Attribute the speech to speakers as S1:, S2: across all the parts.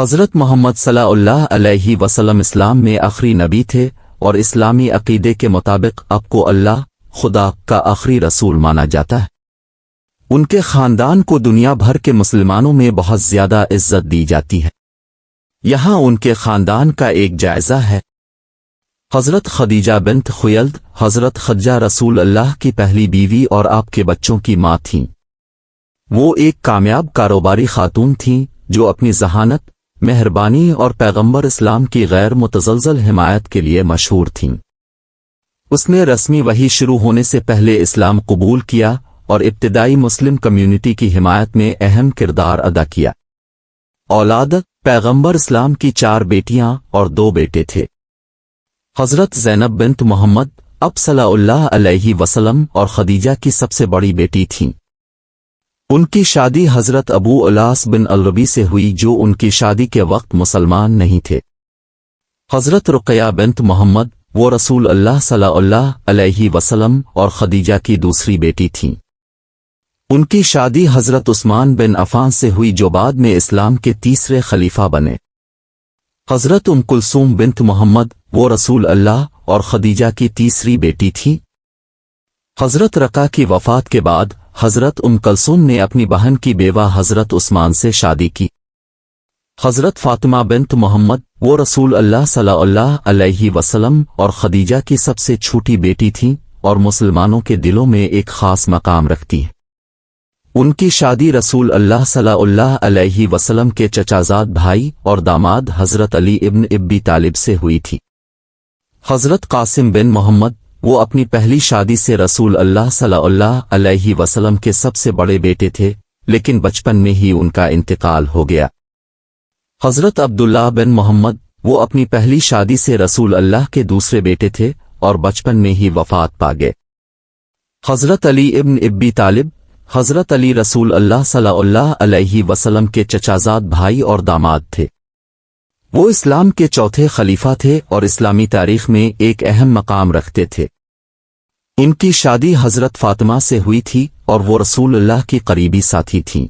S1: حضرت محمد صلی اللہ علیہ وسلم اسلام میں آخری نبی تھے اور اسلامی عقیدے کے مطابق آپ کو اللہ خدا کا آخری رسول مانا جاتا ہے۔ ان کے خاندان کو دنیا بھر کے مسلمانوں میں بہت زیادہ عزت دی جاتی ہے۔ یہاں ان کے خاندان کا ایک جائزہ ہے۔ حضرت خدیجہ بنت خویلد، حضرت خدیجہ رسول اللہ کی پہلی بیوی اور آپ کے بچوں کی ماں تھیں۔ وہ ایک کامیاب کاروباری خاتون تھیں جو اپنی ذہانت، مہربانی اور پیغمبر اسلام کی غیر متزلزل حمایت کے لیے مشہور تھیں۔ اس نے رسمی وحی شروع ہونے سے پہلے اسلام قبول کیا اور ابتدائی مسلم کمیونٹی کی حمایت میں اہم کردار ادا کیا۔ اولاد: پیغمبر اسلام کی 4 بیٹیاں اور 2 بیٹے تھے۔ حضرت زینب بنت محمد اب صلی اللہ علیہ وسلم اور خدیجہ کی سب سے بڑی بیٹی تھیں۔ ان کی شادی حضرت ابو الاس بن الربی سے ہوئی جو ان کی شادی کے وقت مسلمان نہیں تھے۔ حضرت رقیہ بنت محمد وہ رسول اللہ صلی اللہ علیہ وسلم اور خدیجہ کی دوسری بیٹی تھیں۔ ان کی شادی حضرت عثمان بن عفان سے ہوئی جو بعد میں اسلام کے تیسرے خلیفہ بنے۔ حضرت ام کلثوم بنت محمد وہ رسول اللہ اور خدیجہ کی تیسری بیٹی تھی۔ حضرت رقیہ کی وفات کے بعد حضرت ام کلثوم نے اپنی بہن کی بیوہ حضرت عثمان سے شادی کی۔ حضرت فاطمہ بنت محمد وہ رسول اللہ صلی اللہ علیہ وسلم اور خدیجہ کی سب سے چھوٹی بیٹی تھیں اور مسلمانوں کے دلوں میں ایک خاص مقام رکھتی ہیں۔ ان کی شادی رسول اللہ صلی اللہ علیہ وسلم کے چچازاد بھائی اور داماد حضرت علی ابن ابی طالب سے ہوئی تھی۔ حضرت قاسم بن محمد وہ اپنی پہلی شادی سے رسول اللہ صلی اللہ علیہ وسلم کے سب سے بڑے بیٹے تھے، لیکن بچپن میں ہی ان کا انتقال ہو گیا۔ حضرت عبداللہ بن محمد وہ اپنی پہلی شادی سے رسول اللہ کے دوسرے بیٹے تھے اور بچپن میں ہی وفات پا گئے۔ حضرت علی ابن ابی طالب حضرت علی رسول اللہ صلی اللہ علیہ وسلم کے چچازاد بھائی اور داماد تھے۔ وہ اسلام کے چوتھے خلیفہ تھے اور اسلامی تاریخ میں ایک اہم مقام رکھتے تھے۔ ان کی شادی حضرت فاطمہ سے ہوئی تھی اور وہ رسول اللہ کی قریبی ساتھی تھیں۔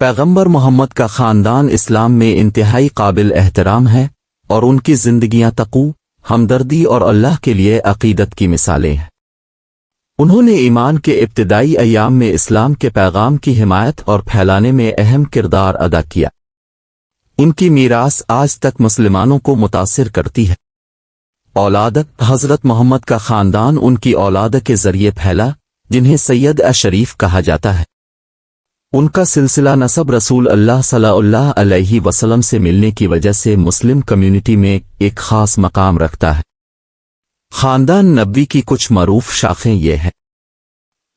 S1: پیغمبر محمد کا خاندان اسلام میں انتہائی قابل احترام ہے اور ان کی زندگیاں تقوی، ہمدردی اور اللہ کے لیے عقیدت کی مثالیں ہیں۔ انہوں نے ایمان کے ابتدائی ایام میں اسلام کے پیغام کی حمایت اور پھیلانے میں اہم کردار ادا کیا۔ ان کی میراث آج تک مسلمانوں کو متاثر کرتی ہے۔ اولاد: حضرت محمد کا خاندان ان کی اولاد کے ذریعے پھیلا جنہیں سید شریف کہا جاتا ہے۔ ان کا سلسلہ نسب رسول اللہ صلی اللہ علیہ وسلم سے ملنے کی وجہ سے مسلم کمیونٹی میں ایک خاص مقام رکھتا ہے۔ خاندان نبوی کی کچھ معروف شاخیں یہ ہیں۔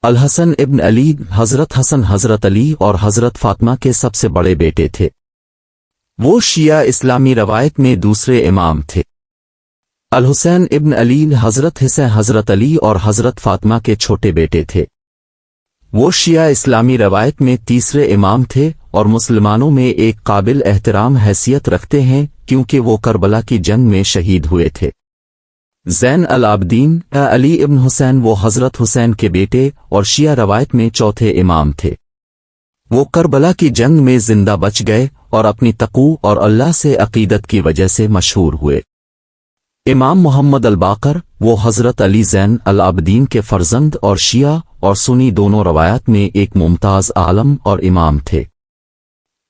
S1: الحسن ابن علی حضرت حسن حضرت علی اور حضرت فاطمہ کے سب سے بڑے بیٹے تھے۔ وہ شیعہ اسلامی روایت میں دوسرے امام تھے۔ الحسین ابن علی حضرت حسین حضرت علی اور حضرت فاطمہ کے چھوٹے بیٹے تھے۔ وہ شیعہ اسلامی روایت میں تیسرے امام تھے اور مسلمانوں میں ایک قابل احترام حیثیت رکھتے ہیں کیونکہ وہ کربلا کی جنگ میں شہید ہوئے تھے۔ زین العابدین علی ابن حسین وہ حضرت حسین کے بیٹے اور شیعہ روایت میں چوتھے امام تھے۔ وہ کربلا کی جنگ میں زندہ بچ گئے اور اپنی تقوی اور اللہ سے عقیدت کی وجہ سے مشہور ہوئے۔ امام محمد الباقر وہ حضرت علی زین العابدین کے فرزند اور شیعہ اور سنی دونوں روایات میں ایک ممتاز عالم اور امام تھے۔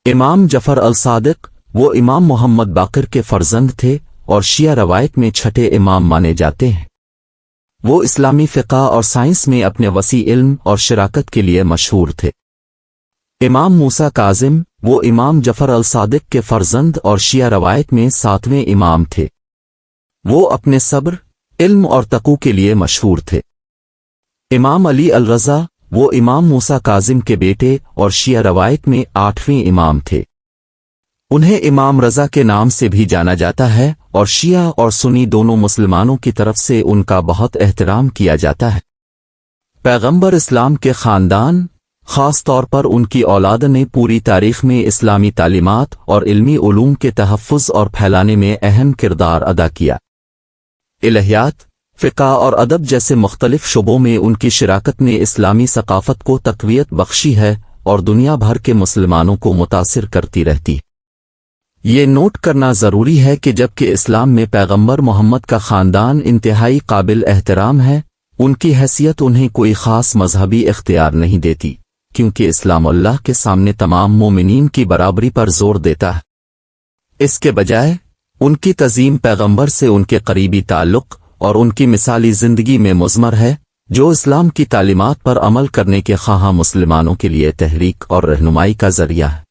S1: امام جعفر الصادق وہ امام محمد باقر کے فرزند تھے اور شیعہ روایت میں چھٹے امام مانے جاتے ہیں۔ وہ اسلامی فقہ اور سائنس میں اپنے وسیع علم اور شراکت کے لیے مشہور تھے۔ امام موسیٰ کاظم وہ امام جعفر الصادق کے فرزند اور شیعہ روایت میں 7ویں امام تھے۔ وہ اپنے صبر، علم اور تقوی کے لیے مشہور تھے۔ امام علی الرضا وہ امام موسیٰ کاظم کے بیٹے اور شیعہ روایت میں 8ویں امام تھے۔ انہیں امام رضا کے نام سے بھی جانا جاتا ہے اور شیعہ اور سنی دونوں مسلمانوں کی طرف سے ان کا بہت احترام کیا جاتا ہے۔ پیغمبر اسلام کے خاندان، خاص طور پر ان کی اولاد نے پوری تاریخ میں اسلامی تعلیمات اور علمی علوم کے تحفظ اور پھیلانے میں اہم کردار ادا کیا۔ الہیات، فقہ اور ادب جیسے مختلف شعبوں میں ان کی شراکت نے اسلامی ثقافت کو تقویت بخشی ہے اور دنیا بھر کے مسلمانوں کو متاثر کرتی رہتی ہے۔ یہ نوٹ کرنا ضروری ہے کہ جبکہ اسلام میں پیغمبر محمد کا خاندان انتہائی قابل احترام ہے، ان کی حیثیت انہیں کوئی خاص مذہبی اختیار نہیں دیتی، کیونکہ اسلام اللہ کے سامنے تمام مومنین کی برابری پر زور دیتا ہے۔ اس کے بجائے ان کی تعظیم پیغمبر سے ان کے قریبی تعلق اور ان کی مثالی زندگی میں مضمر ہے، جو اسلام کی تعلیمات پر عمل کرنے کے خواہاں مسلمانوں کے لیے تحریک اور رہنمائی کا ذریعہ ہے۔